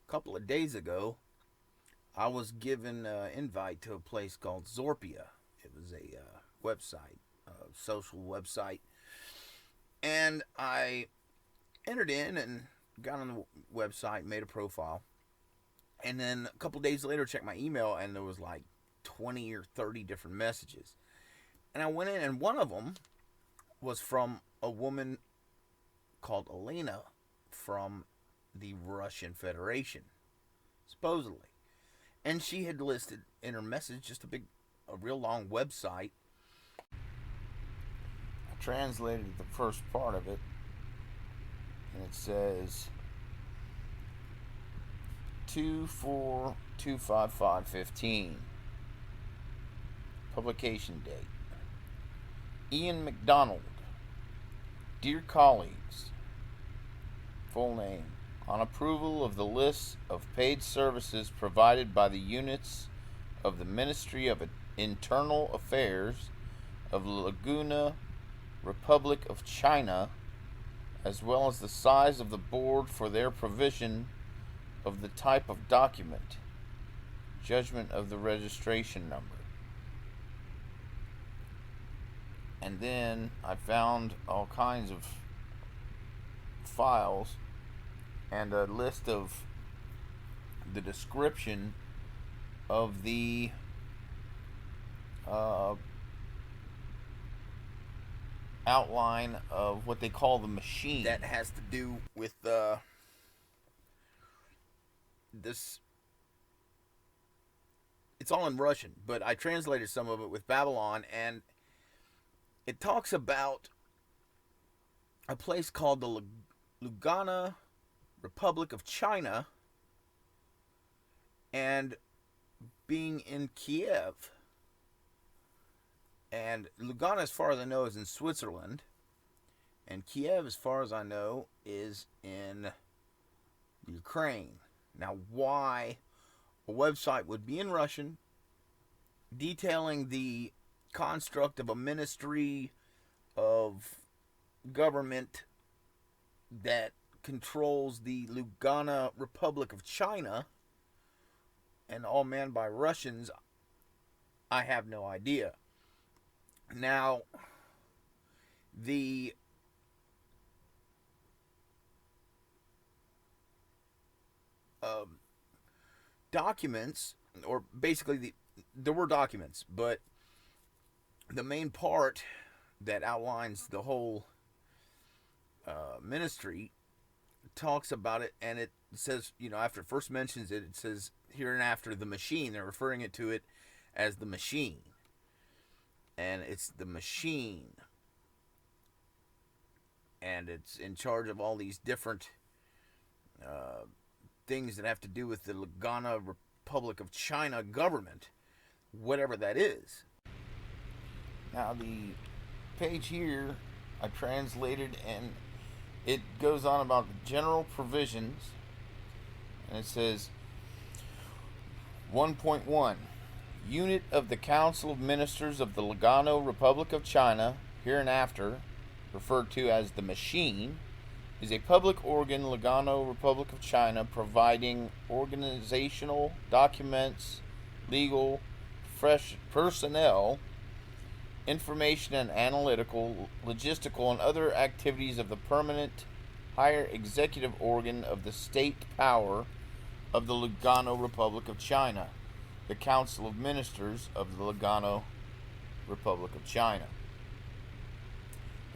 couple of days ago, I was given an invite to a place called Zorpia. It was a website, a social website, and I entered in and got on the website, made a profile, and then a couple days later, checked my email, and there was like 20 or 30 different messages. And I went in, and one of them was from a woman called Elena from the Russian Federation, supposedly. And she had listed in her message just a real long website. I translated the first part of it, and it says 2/4/25515. Publication date. Ian McDonald. Dear colleagues, full name. On approval of the list of paid services provided by the units of the Ministry of Internal Affairs of Lugano Republic of China, as well as the size of the board for their provision of the type of document, judgment of the registration number. And then I found all kinds of files and a list of the description of the outline of what they call the machine. That has to do with this. It's all in Russian, but I translated some of it with Babylon, and it talks about a place called the Lugano Republic of China and being in Kiev. And Lugano, as far as I know, is in Switzerland. And Kiev, as far as I know, is in Ukraine. Now, why a website would be in Russian detailing the construct of a ministry of government that controls the Lugano Republic of China and all manned by Russians, I have no idea. Now, the documents, or basically there were documents, but the main part that outlines the whole ministry talks about it, and it says, after it first mentions it, it says hereinafter the machine. They're referring to it as the machine. And it's the machine. And it's in charge of all these different things that have to do with the Lugano Republic of China government, whatever that is. Now, the page here I translated, and it goes on about the general provisions, and it says 1.1 Unit of the Council of Ministers of the Lugano Republic of China, hereinafter referred to as the Machine, is a public organ, Lugano Republic of China, providing organizational documents, legal, fresh personnel, information and analytical, logistical, and other activities of the permanent higher executive organ of the state power of the Lugano Republic of China, the Council of Ministers of the Lugano Republic of China.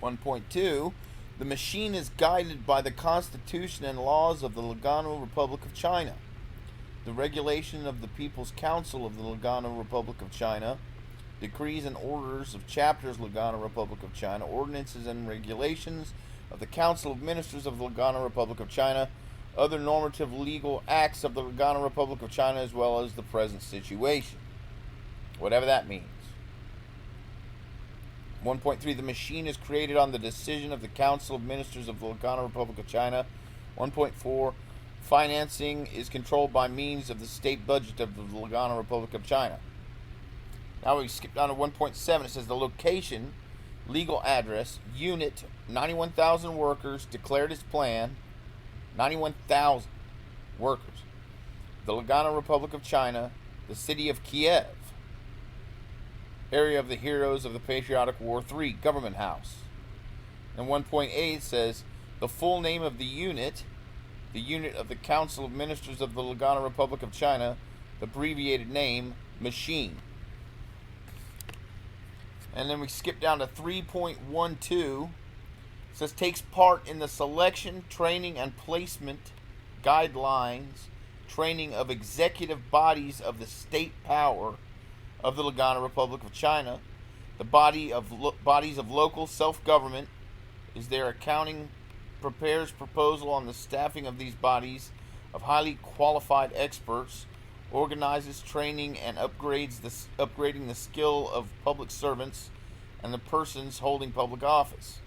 1.2 The machine is guided by the Constitution and laws of the Lugano Republic of China, the regulation of the People's Council of the Lugano Republic of China, decrees and orders of chapters Lugano Republic of China, ordinances and regulations of the Council of Ministers of the Lugano Republic of China, other normative legal acts of the Lugano Republic of China, as well as the present situation. Whatever that means. 1.3 The machine is created on the decision of the Council of Ministers of the Lugano Republic of China. 1.4 Financing is controlled by means of the state budget of the Lugano Republic of China. Now we skip down to 1.7. It says the location, legal address, unit, 91,000 workers, declared as planned. 91,000 workers. the Lugano Republic of China, the city of Kiev, area of the Heroes of the Patriotic War 3, Government House. And 1.8 says the full name of the unit of the Council of Ministers of the Lugano Republic of China, the abbreviated name, Machine. And then we skip down to 3.12. It says takes part in the selection, training, and placement guidelines, training of executive bodies of the state power of the Lugano Republic of China, the bodies of local self-government, is their accounting, prepares proposal on the staffing of these bodies of highly qualified experts, organizes training and upgrading the skill of public servants and the persons holding public office.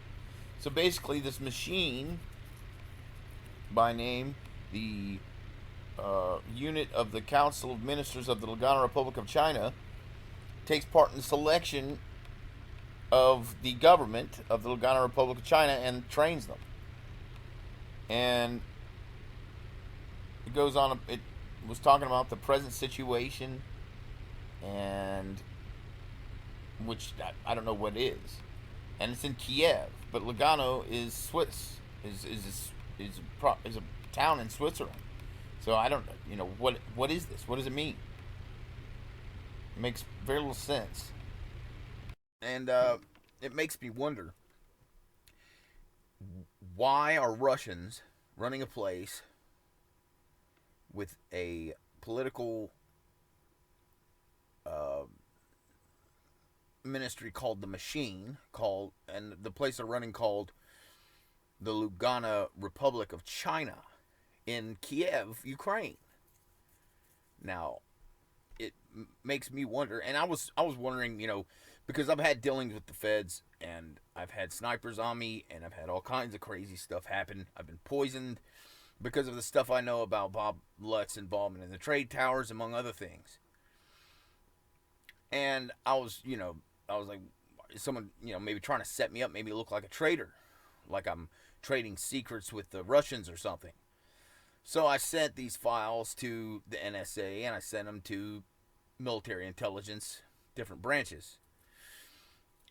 So basically, this machine, by name, the unit of the Council of Ministers of the Lugano Republic of China, takes part in the selection of the government of the Lugano Republic of China and trains them. And it goes on, it was talking about the present situation, and which I don't know what it is. And it's in Kiev, but Lugano is Swiss, is a town in Switzerland. So I don't, what is this? What does it mean? It makes very little sense. And it makes me wonder, why are Russians running a place with a political ministry called the Machine, and the place they're running called the Lugano Republic of China in Kiev, Ukraine. Now, it makes me wonder, and I was wondering, because I've had dealings with the feds, and I've had snipers on me, and I've had all kinds of crazy stuff happen. I've been poisoned because of the stuff I know about Bob Lutz's involvement in the trade towers, among other things. And I was like, someone, maybe trying to set me up, maybe look like a traitor, like I'm trading secrets with the Russians or something. So I sent these files to the NSA, and I sent them to military intelligence, different branches.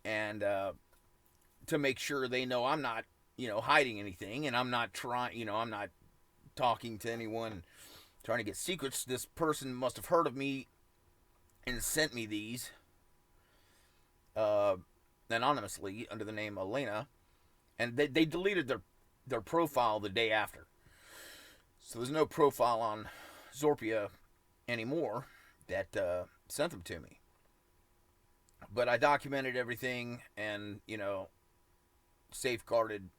And to make sure they know I'm not, hiding anything, and I'm not trying, I'm not talking to anyone trying to get secrets. This person must have heard of me and sent me these anonymously under the name Elena, and they deleted their profile the day after. So there's no profile on Zorpia anymore that sent them to me. But I documented everything and, safeguarded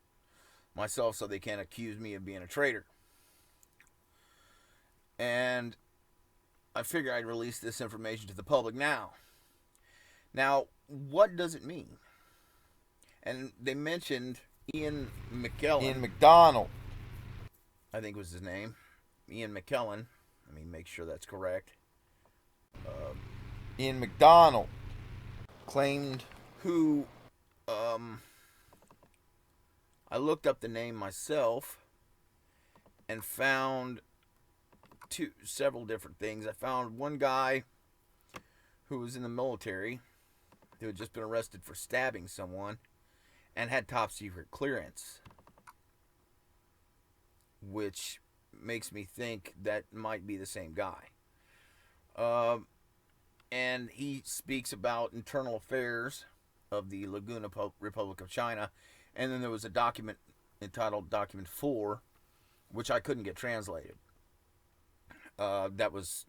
myself so they can't accuse me of being a traitor. And I figure I'd release this information to the public now. Now, what does it mean? And they mentioned Ian McDonald, I think was his name. Ian McKellen. Let me make sure that's correct. Ian McDonald claimed, who, I looked up the name myself and found several different things. I found one guy who was in the military who had just been arrested for stabbing someone and had top secret clearance, which makes me think that might be the same guy. And he speaks about internal affairs of the Lugano Republic of China. And then there was a document entitled Document 4, which I couldn't get translated. That was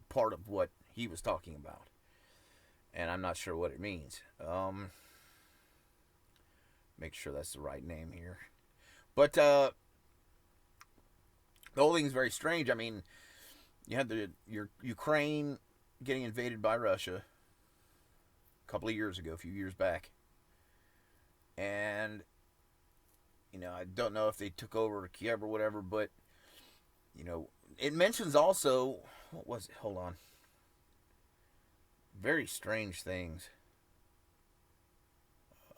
part of what he was talking about. And I'm not sure what it means. Make sure that's the right name here. But the whole thing is very strange. I mean, you had your Ukraine getting invaded by Russia a couple of years ago, a few years back. And, I don't know if they took over Kiev or whatever, but, it mentions also, what was it? Hold on. Very strange things.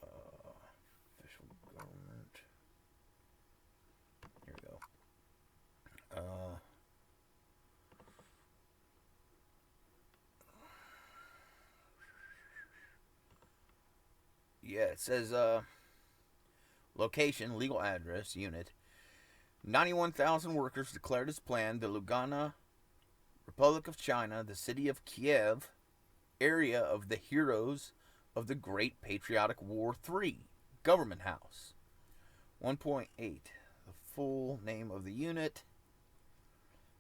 Official government. Here we go. Yeah, it says location, legal address, unit. 91,000 workers declared as planned. The Lugano Republic of China, the city of Kiev, area of the heroes of the Great Patriotic War 3. Government House. 1.8. The full name of the unit.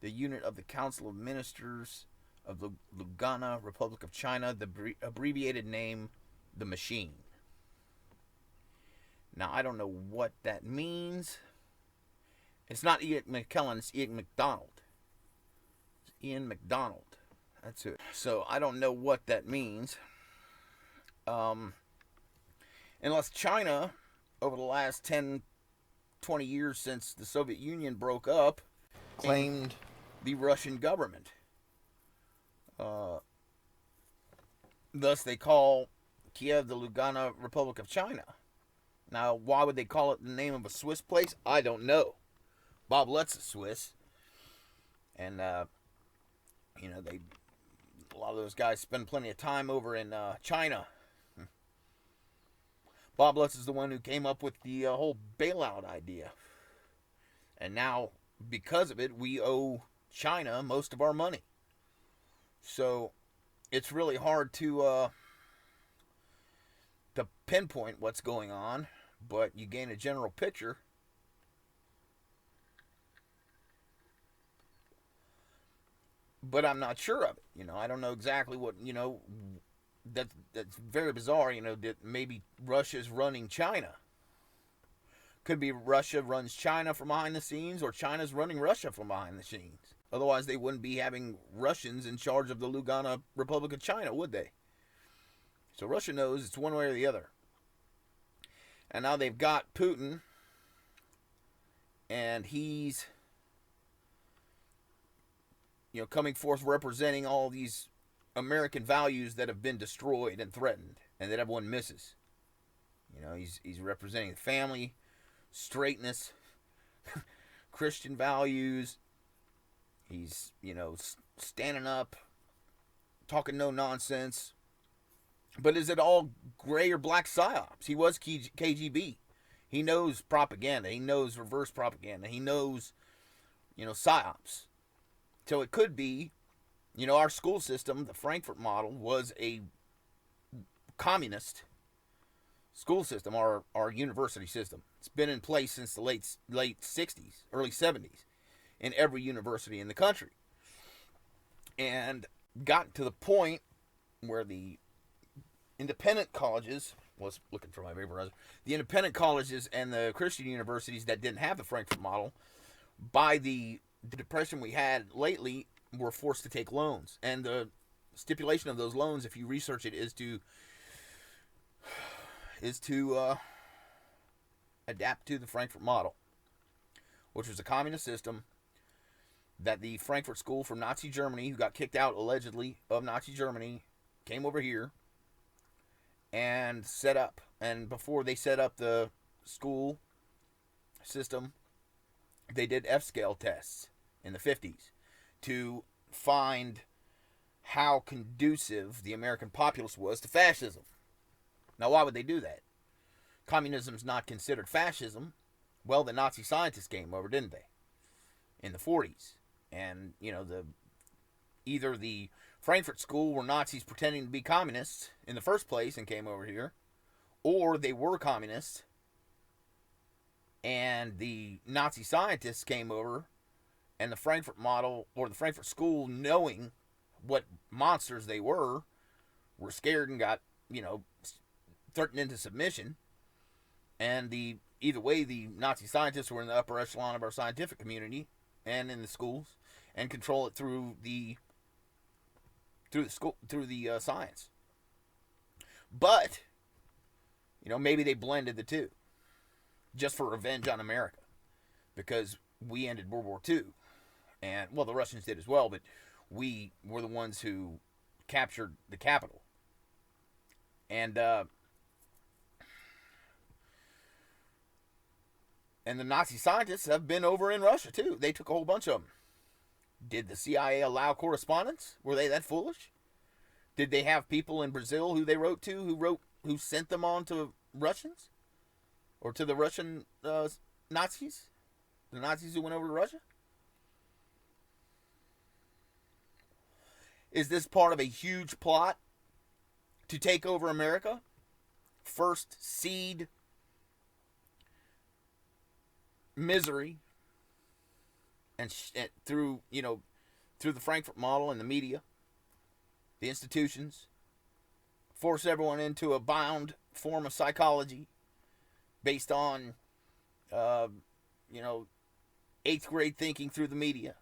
The unit of the Council of Ministers of the Lugano Republic of China. The abbreviated name, the Machine. Now, I don't know what that means. It's not Ian McKellen, it's Ian McDonald. It's Ian McDonald. That's it. So, I don't know what that means. Unless China, over the last 10, 20 years since the Soviet Union broke up, claimed the Russian government. Thus, they call Kiev the Lugano Republic of China. Now, why would they call it the name of a Swiss place? I don't know. Bob Lutz is Swiss. And, a lot of those guys spend plenty of time over in China. Bob Lutz is the one who came up with the whole bailout idea. And now, because of it, we owe China most of our money. So, it's really hard to pinpoint what's going on, but you gain a general picture. But I'm not sure of it. I don't know exactly what, that's very bizarre, that maybe Russia's running China. Could be Russia runs China from behind the scenes, or China's running Russia from behind the scenes. Otherwise, they wouldn't be having Russians in charge of the Lugano Republic of China, would they? So Russia knows it's one way or the other. And now they've got Putin, and he's, coming forth representing all these American values that have been destroyed and threatened, and that everyone misses. He's representing family, straightness, Christian values. He's, standing up, talking no nonsense. But is it all gray or black psyops? He was KGB. He knows propaganda. He knows reverse propaganda. He knows, psyops. So it could be, our school system, the Frankfurt model, was a communist school system, our university system. It's been in place since the late 60s, early 70s, in every university in the country. And got to the point where the independent colleges, was looking for my vaporizer, the independent colleges and the Christian universities that didn't have the Frankfurt model, by the depression we had lately, were forced to take loans. And the stipulation of those loans, if you research it, is to adapt to the Frankfurt model, which was a communist system that the Frankfurt School from Nazi Germany, who got kicked out allegedly of Nazi Germany, came over here and set up. And before they set up the school system, they did F-scale tests in the 50s to find how conducive the American populace was to fascism. Now, why would they do that? Communism's not considered fascism. Well, the Nazi scientists came over, didn't they? In the 40s. And, either the Frankfurt School were Nazis pretending to be communists in the first place and came over here, or they were communists and the Nazi scientists came over, and the Frankfurt model, or the Frankfurt School, knowing what monsters they were scared and got, threatened into submission. And either way, the Nazi scientists were in the upper echelon of our scientific community and in the schools, and control it through the science. But maybe they blended the two just for revenge on America, because we ended World War II, and the Russians did as well, but we were the ones who captured the capital. And the Nazi scientists have been over in Russia too. They took a whole bunch of them. Did the CIA allow correspondence? Were they that foolish? Did they have people in Brazil who they wrote to, who sent them on to Russians? Or to the Russian Nazis? The Nazis who went over to Russia? Is this part of a huge plot to take over America? First seed misery and through the Frankfurt model and the media, the institutions, force everyone into a bound form of psychology based on 8th grade thinking through the media.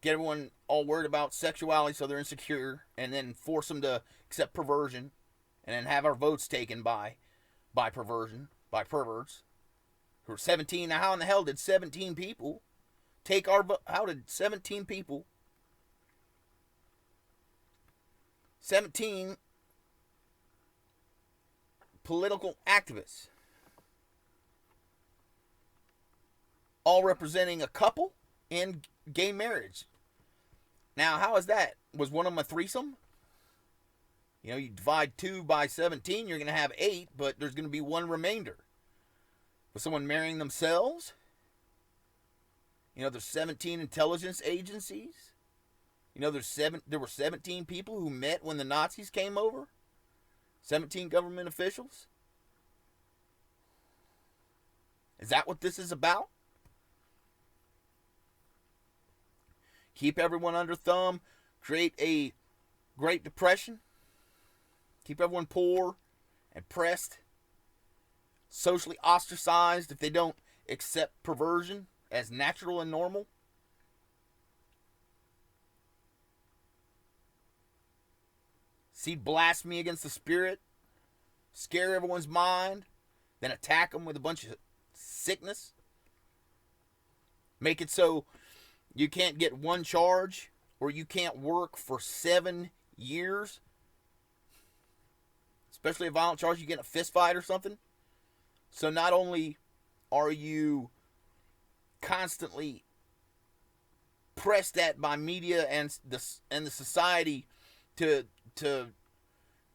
Get everyone all worried about sexuality so they're insecure, and then force them to accept perversion, and then have our votes taken by perversion, by perverts who are 17. Now, how in the hell did 17 people take our vote? How did 17 people, 17 political activists, all representing a couple and gay marriage? Now, how is that? Was one of them a threesome? You divide 2 by 17, you're going to have 8, but there's going to be one remainder. Was someone marrying themselves? There's 17 intelligence agencies. There were 17 people who met when the Nazis came over. 17 government officials. Is that what this is about? Keep everyone under thumb, create a Great Depression, keep everyone poor and pressed, socially ostracized if they don't accept perversion as natural and normal. See blasphemy against the spirit, scare everyone's mind, then attack them with a bunch of sickness. Make it so you can't get one charge, or you can't work for 7 years. Especially a violent charge, you get in a fist fight or something. So not only are you constantly pressed at by media and the society to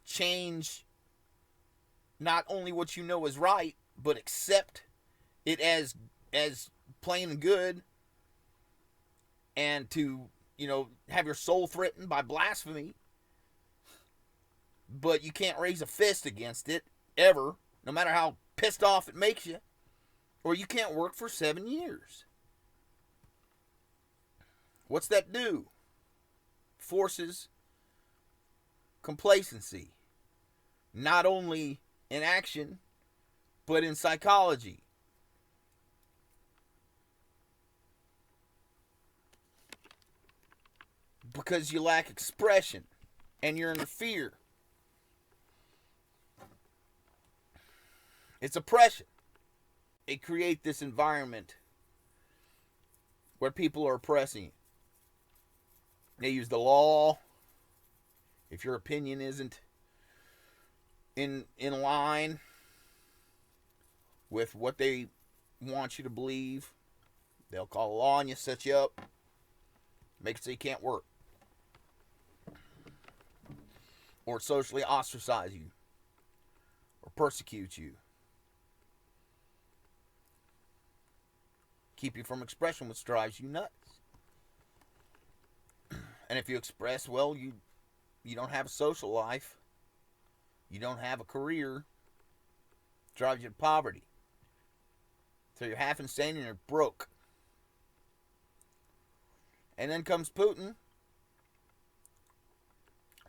change not only what you know is right, but accept it as plain and good, and to have your soul threatened by blasphemy, but you can't raise a fist against it ever, no matter how pissed off it makes you, or you can't work for 7 years. What's that do? Forces complacency, not only in action, but in psychology. Because you lack expression and you're under fear. It's oppression. They create this environment where people are oppressing you. They use the law. If your opinion isn't in line with what they want you to believe, they'll call a law on you, set you up, make it so you can't work, or socially ostracize you, or persecute you, keep you from expression, which drives you nuts. And if you express, well, you don't have a social life, you don't have a career, it drives you to poverty. So you're half insane and you're broke. And then comes Putin,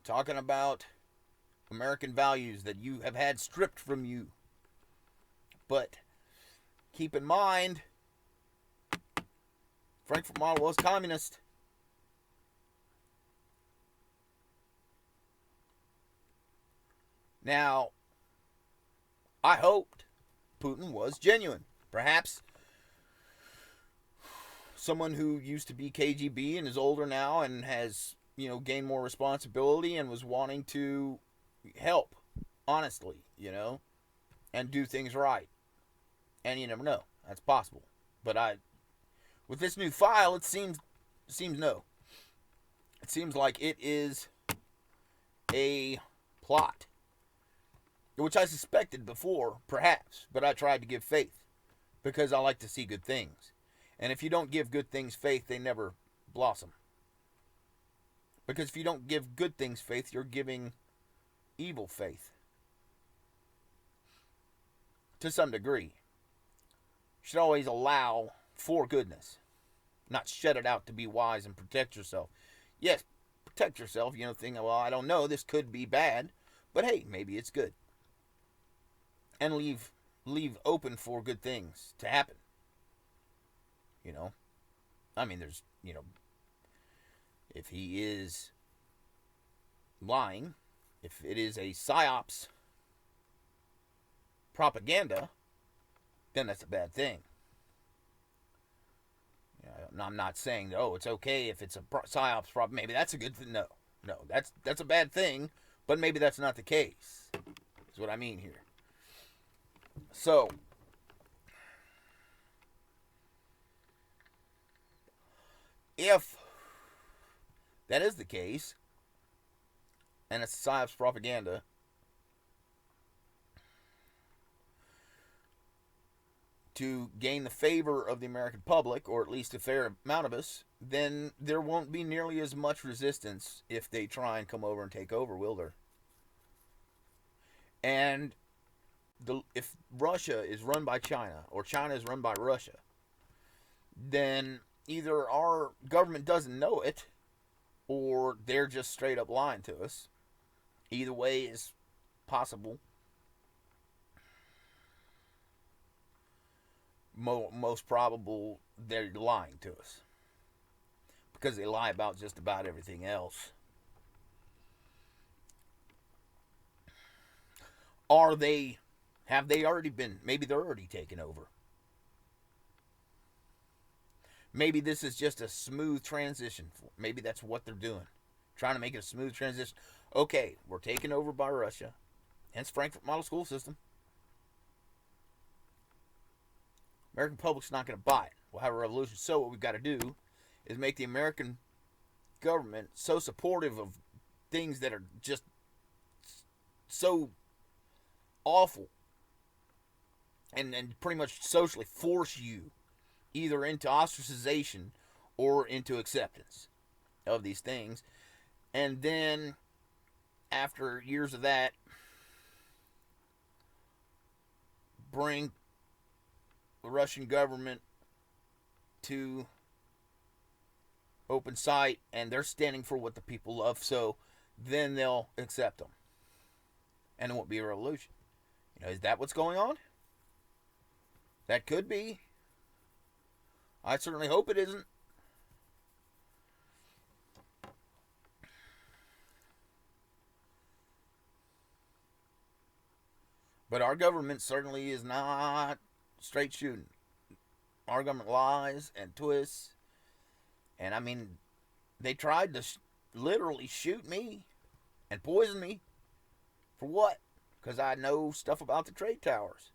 talking about American values that you have had stripped from you. But keep in mind, Frankfurt model was communist. Now, I hoped Putin was genuine. Perhaps someone who used to be KGB and is older now and has, gained more responsibility and was wanting to help, honestly, and do things right. And you never know. That's possible. But with this new file, it seems no. It seems like it is a plot. which I suspected before, perhaps, but I tried to give faith because I like to see good things. And if you don't give good things faith, they never blossom. Because if you don't give good things faith, you're giving evil faith. To some degree. You should always allow for goodness, not shut it out to be wise and protect yourself. Yes, protect yourself, thinking, well, I don't know, this could be bad, but hey, maybe it's good. And leave open for good things to happen. There's, if he is lying, if it is a psyops propaganda, then that's a bad thing. I'm not saying, it's okay if it's a psyops problem. Maybe that's a good thing. No, that's a bad thing, but maybe that's not the case. That's what I mean here. So, if that is the case, and it's psyops propaganda, to gain the favor of the American public, or at least a fair amount of us, then there won't be nearly as much resistance if they try and come over and take over, will there? And if Russia is run by China, or China is run by Russia, then either our government doesn't know it, or they're just straight up lying to us. Either way is possible. Most probable, they're lying to us. Because they lie about just about everything else. Have they already been, maybe they're already taken over. Maybe this is just a smooth transition. Maybe that's what they're doing. Trying to make it a smooth transition. Okay, we're taken over by Russia. Hence Frankfurt Model School System. American public's not going to buy it. We'll have a revolution. So what we've got to do is make the American government so supportive of things that are just so awful, and pretty much socially force you either into ostracization or into acceptance of these things. And then after years of that, bring the Russian government to open sight, and they're standing for what the people love, so then they'll accept them. And it won't be a revolution. Is that what's going on? That could be. I certainly hope it isn't. But our government certainly is not straight shooting. Our government lies and twists. And they tried to literally shoot me and poison me. For what? Because I know stuff about the trade towers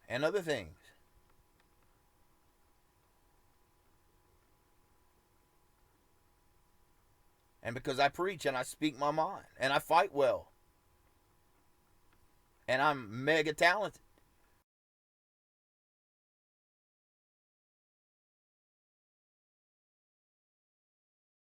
and other things. And because I preach and I speak my mind and I fight well. And I'm mega talented.